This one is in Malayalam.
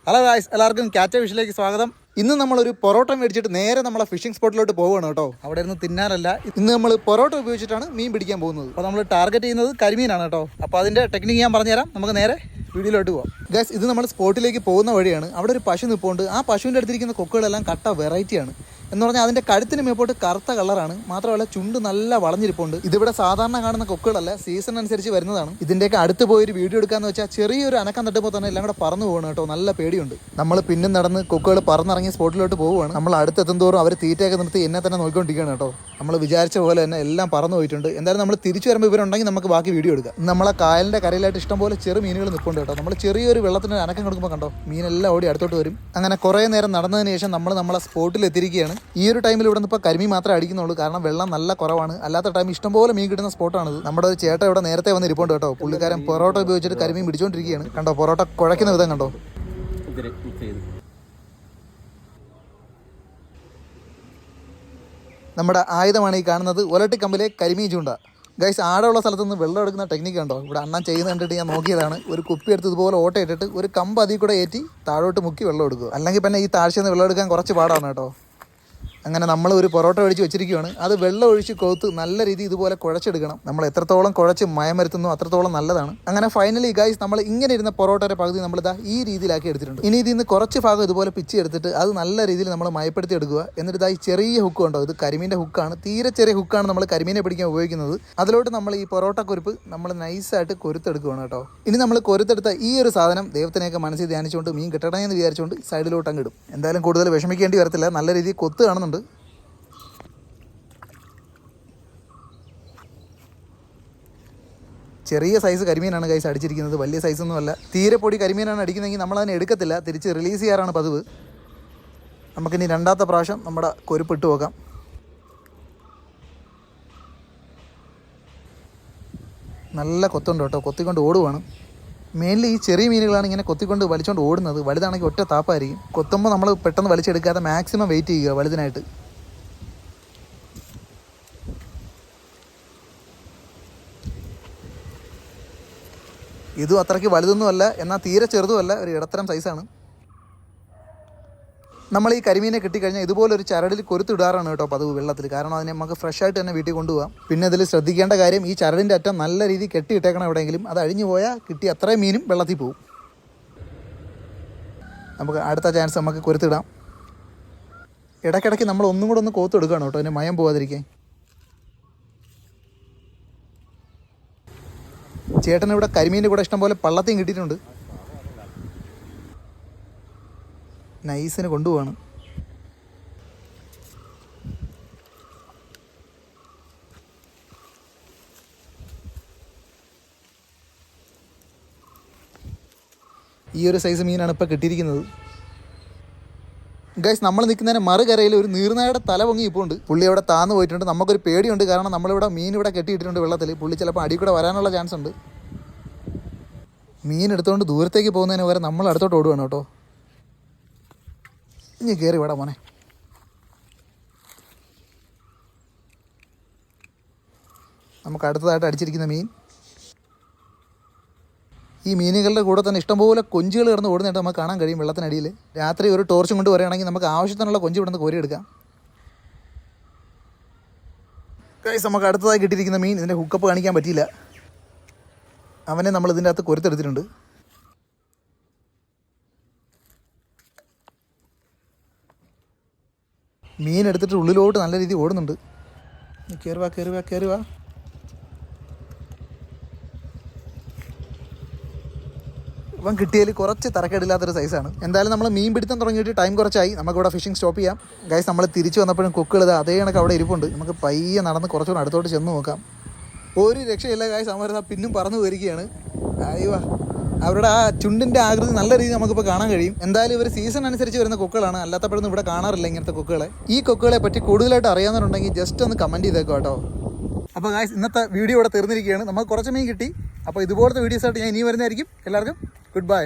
ഹലോ ഗായ്സ്, എല്ലാവർക്കും ക്യാച്ച ഫിഷിലേക്ക് സ്വാഗതം. ഇന്ന് നമ്മളൊരു പൊറോട്ട മേടിച്ചിട്ട് നേരെ നമ്മളെ ഫിഷിംഗ് സ്പോട്ടിലോട്ട് പോവുകയാണ് കേട്ടോ. അവിടെ ഇരുന്ന് തിന്നാനല്ല, ഇന്ന് നമ്മൾ പൊറോട്ട ഉപയോഗിച്ചിട്ടാണ് മീൻ പിടിക്കാൻ പോകുന്നത്. അപ്പോൾ നമ്മൾ ടാർഗറ്റ് ചെയ്യുന്നത് കരിമീനാണ് കേട്ടോ. അപ്പോൾ അതിൻ്റെ ടെക്നിക്ക് ഞാൻ പറഞ്ഞുതരാം, നമുക്ക് നേരെ വീഡിയോയിലോട്ട് പോകാം. ഗായ്സ്, ഇത് നമ്മൾ സ്പോട്ടിലേക്ക് പോകുന്ന വഴിയാണ്. അവിടെ ഒരു പശു നിൽപ്പുണ്ട്. ആ പശുവിൻ്റെ അടുത്തിരിക്കുന്ന കൊക്കുകളെല്ലാം കട്ട വെറൈറ്റിയാണ്. എന്ന് പറഞ്ഞാൽ അതിൻ്റെ കഴുത്തിന് മേപ്പോട്ട് കറുത്ത കളറാണ്. മാത്രമല്ല ചുണ്ട് നല്ല വളഞ്ഞിരിപ്പുണ്ട്. ഇതിവിടെ സാധാരണ കാണുന്ന കൊക്കുകളല്ല, സീസൺ അനുസരിച്ച് വരുന്നതാണ്. ഇതിൻ്റെയൊക്കെ അടുത്ത് പോയൊരു വീഡിയോ എടുക്കാന്ന് വെച്ചാൽ ചെറിയൊരു അനക്കം തട്ടുമ്പോൾ തന്നെ എല്ലാം കൂടെ പറന്നു പോകണം കേട്ടോ. നല്ല പേടിയുണ്ട്. നമ്മൾ പിന്നെ നടന്ന് കൊക്കുകൾ പറന്നിറങ്ങി സ്പോട്ടിലോട്ട് പോവുകയാണ്. നമ്മൾ അടുത്തെത്തുന്തോറും അവർ തീറ്റയൊക്കെ നിർത്തി എന്നെ തന്നെ നോക്കിക്കൊണ്ടിരിക്കുകയാണ് കേട്ടോ. നമ്മൾ വിചാരിച്ച പോലെ തന്നെ എല്ലാം പറന്നു പോയിട്ടുണ്ട്. എന്തായാലും നമ്മൾ തിരിച്ചു വരുമ്പോൾ ഇവരുണ്ടെങ്കിൽ നമുക്ക് ബാക്കി വീഡിയോ എടുക്കാം. നമ്മളെ കായലിൻ്റെ കരയിലായിട്ട് ഇഷ്ടംപോലെ ചെറു മീനുകൾ നിൽപ്പുണ്ട് കേട്ടോ. നമ്മൾ ചെറിയൊരു വെള്ളത്തിന് അനക്കം കൊടുക്കുമ്പോൾ കണ്ടോ, മീനെല്ലാം ഓടി അടുത്തോട്ട് വരും. അങ്ങനെ കുറേ നേരം നടന്നതിന് ശേഷം നമ്മൾ നമ്മളെ സ്പോട്ടിൽ എത്തിയിരിക്കുകയാണ്. ഈ ഒരു ടൈമിൽ ഇവിടെ നിന്ന് ഇപ്പോൾ കരിമീൻ മാത്രമേ അടിക്കുന്നുള്ളൂ, കാരണം വെള്ളം നല്ല കുറവാണ്. അല്ലാത്ത ടൈം ഇഷ്ടംപോലെ മീൻ കിട്ടുന്ന സ്പോട്ടാണിത്. നമ്മുടെ ഒരു ചേട്ടൻ ഇവിടെ നേരത്തെ വന്ന് ഇരിപ്പുണ്ട് കേട്ടോ. പുള്ളിക്കാരൻ പൊറോട്ട ഉപയോഗിച്ചിട്ട് കരിമീൻ പിടിച്ചുകൊണ്ടിരിക്കുകയാണ്. കണ്ടോ, പൊറോട്ട കുഴയ്ക്കുന്ന വിധം കണ്ടോ. നമ്മുടെ ആയുധമാണ് ഈ കാണുന്നത്, ഒലട്ടിക്കമ്പിലെ കരിമീൻ ചൂണ്ട. ഗൈസ്, ആഴമുള്ള സ്ഥലത്ത് നിന്ന് വെള്ളം എടുക്കുന്ന ടെക്നിക്ക് ഉണ്ടോ ഇവിടെ അണ്ണൻ ചെയ്യുന്ന കണ്ടിട്ട് ഞാൻ നോക്കിയതാണ്. ഒരു കുപ്പി എടുത്ത് ഇതുപോലെ ഓട്ട ഇട്ടിട്ട് ഒരു കമ്പ് അതിൽ കൂടെ ഏറ്റി താഴോട്ട് മുക്കി വെള്ളം എടുക്കുക. അല്ലെങ്കിൽ പിന്നെ ഈ താഴ്ചയിൽ നിന്ന് വെള്ളം എടുക്കാൻ കുറച്ച് പാടാണ് കേട്ടോ. അങ്ങനെ നമ്മൾ ഒരു പൊറോട്ട ഒഴിച്ച് വെച്ചിരിക്കുകയാണ്. അത് വെള്ളം ഒഴിച്ച് കൊത്ത് നല്ല രീതിയിൽ ഇതുപോലെ കുഴച്ചെടുക്കണം. നമ്മൾ എത്രത്തോളം കുഴച്ച് മയം വരുത്തുന്നു അത്രത്തോളം നല്ലതാണ്. അങ്ങനെ ഫൈനലി ഗൈസ്, നമ്മൾ ഇങ്ങനെ ഇരുന്ന പൊറോട്ടയുടെ പകുതി നമ്മളിതാ ഈ രീതിയിലാക്കി എടുത്തിട്ടുണ്ട്. ഇനി ഇതിൽ നിന്ന് കുറച്ച് ഭാഗം ഇതുപോലെ പിച്ചി എടുത്തിട്ട് അത് നല്ല രീതിയിൽ നമ്മൾ മയപ്പെടുത്തി എടുക്കുക. എന്നിട്ട് ഇതാ ഈ ചെറിയ ഹുക്ക് ഉണ്ടോ, ഇത് കരിമീൻ്റെ ഹുക്കാണ്. തീരെ ചെറിയ ഹുക്കാണ് നമ്മൾ കരിമീനെ പിടിക്കാൻ ഉപയോഗിക്കുന്നത്. അതിലോട്ട് നമ്മൾ ഈ പൊറോട്ട കുരുപ്പ് നമ്മൾ നൈസായിട്ട് കൊരുത്തെടുക്കുകയാണ് കേട്ടോ. ഇനി നമ്മൾ കൊരുത്തെടുത്ത ഈ ഒരു സാധനം ദൈവത്തിനെയൊക്കെ മനസ്സിൽ ധ്യാനിച്ചുകൊണ്ട് മീൻ കിട്ടണേ എന്ന് വിചാരിച്ചുകൊണ്ട് സൈഡിലോട്ട് അങ്ങ് ഇടും. എന്തായാലും കൂടുതൽ വിഷമിക്കേണ്ടി വരത്തില്ല, നല്ല രീതിയിൽ കൊത്ത് കാണുന്നുണ്ട്. ചെറിയ സൈസ് കരിമീനാണ് ഗൈസ് അടിച്ചിരിക്കുന്നത്, വലിയ സൈസൊന്നും അല്ല. തീരെ പൊടി കരിമീനാണ് അടിക്കുന്നതെങ്കിൽ നമ്മളതിനെ എടുക്കത്തില്ല, തിരിച്ച് റിലീസ് ചെയ്യാറാണ് പതിവ്. നമുക്കിനി രണ്ടാമത്തെ പ്രാവശ്യം നമ്മുടെ കൊരുപ്പിട്ട് നോക്കാം. നല്ല കൊത്തുണ്ട് കേട്ടോ, കൊത്തിക്കൊണ്ട് ഓടുവാണ്. മെയിൻലി ഈ ചെറിയ മീനുകളാണ് ഇങ്ങനെ കൊത്തിക്കൊണ്ട് വലിച്ചുകൊണ്ട് ഓടുന്നത്. വലുതാണെങ്കിൽ ഒറ്റ താപ്പായിരിക്കും. കൊത്തുമ്പോൾ നമ്മൾ പെട്ടെന്ന് വലിച്ചെടുക്കാതെ മാക്സിമം വെയിറ്റ് ചെയ്യുക വലുതിനായിട്ട്. ഇതും അത്രയ്ക്ക് വലുതൊന്നുമല്ല, എന്നാൽ തീരെ ചെറുതുമല്ല, ഒരു ഇടത്തരം സൈസാണ്. നമ്മൾ ഈ കരിമീനെ കിട്ടിക്കഴിഞ്ഞാൽ ഇതുപോലൊരു ചരടിൽ കൊരുത്തിടാറാണ് കേട്ടോ പതിവ് വെള്ളത്തിൽ. കാരണം അതിനെ നമുക്ക് ഫ്രഷ് ആയിട്ട് തന്നെ വീട്ടിൽ കൊണ്ടുപോകാം. പിന്നെ ഇതിൽ ശ്രദ്ധിക്കേണ്ട കാര്യം, ഈ ചരടിൻ്റെ അറ്റം നല്ല രീതിയിൽ കെട്ടിയിട്ടേക്കണം എവിടെയെങ്കിലും. അത് അഴിഞ്ഞു പോയാൽ കിട്ടി അത്രയും മീനും വെള്ളത്തിൽ പോകും. നമുക്ക് അടുത്ത ചാൻസ് നമുക്ക് കൊരുത്തിടാം. ഇടയ്ക്കിടയ്ക്ക് നമ്മൾ ഒന്നും കൂടെ ഒന്ന് കോത്തെടുക്കണം കേട്ടോ, അതിന് മയം പോകാതിരിക്കാൻ. ചേട്ടൻ ഇവിടെ കരിമീൻ്റെ കൂടെ ഇഷ്ടംപോലെ പള്ളത്തെയും കിട്ടിയിട്ടുണ്ട്. നൈസിന് കൊണ്ടുപോവാണ്. ഈ ഒരു സൈസ് മീനാണ് ഇപ്പോൾ കിട്ടിയിരിക്കുന്നത്. ഗൈസ്, നമ്മൾ നിൽക്കുന്നതിന് മറുകരയിൽ ഒരു നീർനായുടെ തല പൊങ്ങി ഇപ്പോൾ ഉണ്ട്. പുള്ളി അവിടെ താന്നു പോയിട്ടുണ്ട്. നമുക്കൊരു പേടിയുണ്ട്, കാരണം നമ്മളിവിടെ മീൻ ഇവിടെ കെട്ടിയിട്ടിട്ടുണ്ട് വെള്ളത്തിൽ. പുള്ളി ചിലപ്പോൾ അടി കൂടെ വരാനുള്ള ചാൻസ് ഉണ്ട്. മീൻ എടുത്തുകൊണ്ട് ദൂരത്തേക്ക് പോകുന്നതിന് വരെ നമ്മൾ അടുത്തോട്ട് ഓടുകയാണ് കേട്ടോ. ഇനി കയറി വേടാ മോനെ. നമുക്ക് അടുത്തതായിട്ട് അടിച്ചിരിക്കുന്ന മീൻ. ഈ മീനുകളുടെ കൂടെ തന്നെ ഇഷ്ടംപോലെ കൊഞ്ചുകൾ കിടന്ന് ഓടുന്നതായിട്ട് നമുക്ക് കാണാൻ കഴിയും വെള്ളത്തിനടിയിൽ. രാത്രി ഒരു ടോർച്ചും കൊണ്ട് വരികയാണെങ്കിൽ നമുക്ക് ആവശ്യത്തിനുള്ള കൊഞ്ച് ഇവിടെ നിന്ന് കോരിയെടുക്കാം. ഗൈസ്, നമുക്ക് അടുത്തതായി കിട്ടിയിരിക്കുന്ന മീൻ, ഇതിൻ്റെ ഹുക്കപ്പ് കാണിക്കാൻ പറ്റിയില്ല. അവനെ നമ്മൾ ഇതിൻ്റെ അകത്ത് കൊരുത്തെടുത്തിട്ടുണ്ട്. മീൻ എടുത്തിട്ട് ഉള്ളിലോട്ട് നല്ല രീതിയിൽ ഓടുന്നുണ്ട്. കയറുവാ കയറുവാ കയറുവാ. ഇപ്പം കിട്ടിയതിൽ കുറച്ച് തരക്കേടില്ലാത്തൊരു സൈസാണ്. എന്തായാലും നമ്മൾ മീൻ പിടുത്തം തുടങ്ങിയിട്ട് ടൈം കുറച്ചായി. നമുക്കിവിടെ ഫിഷിംഗ് സ്റ്റോപ്പ് ചെയ്യാം. ഗൈസ്, നമ്മൾ തിരിച്ചു വന്നപ്പോഴും കൊക്കുകൾ അതേ കണക്ക് അവിടെ ഇരിപ്പുണ്ട്. നമുക്ക് പയ്യെ നടന്ന് കുറച്ചുകൂടെ അടുത്തോട്ട് ചെന്ന് നോക്കാം. ഒരു രക്ഷയില്ല ഗൈസ്, അമരുന്ന പിന്നും പറന്നു വരികയാണ്. അയ്യോ, അവരുടെ ആ ചുണ്ടിൻ്റെ ആകൃതി നല്ല രീതിയിൽ നമുക്കിപ്പോൾ കാണാൻ കഴിയും. എന്തായാലും ഇവർ സീസൺ അനുസരിച്ച് വരുന്ന കൊക്കുകളാണ്, അല്ലാത്തപ്പോഴൊന്നും ഇവിടെ കാണാറില്ല ഇങ്ങനത്തെ കൊക്കുകളെ. ഈ കൊക്കുകളെ പറ്റി കൂടുതലായിട്ട് അറിയാവുന്നവരുണ്ടെങ്കിൽ ജസ്റ്റ് ഒന്ന് കമൻറ്റ് ചെയ്തേക്കോ കേട്ടോ. അപ്പോൾ ഗൈസ്, ഇന്നത്തെ വീഡിയോ ഇവിടെ തീർന്നിരിക്കുകയാണ്. നമുക്ക് കുറച്ച് മീൻ കിട്ടി. അപ്പോൾ ഇതുപോലത്തെ വീഡിയോസായിട്ട് ഞാൻ ഇനി വരുന്നതായിരിക്കും. എല്ലാവർക്കും ഗുഡ് ബൈ.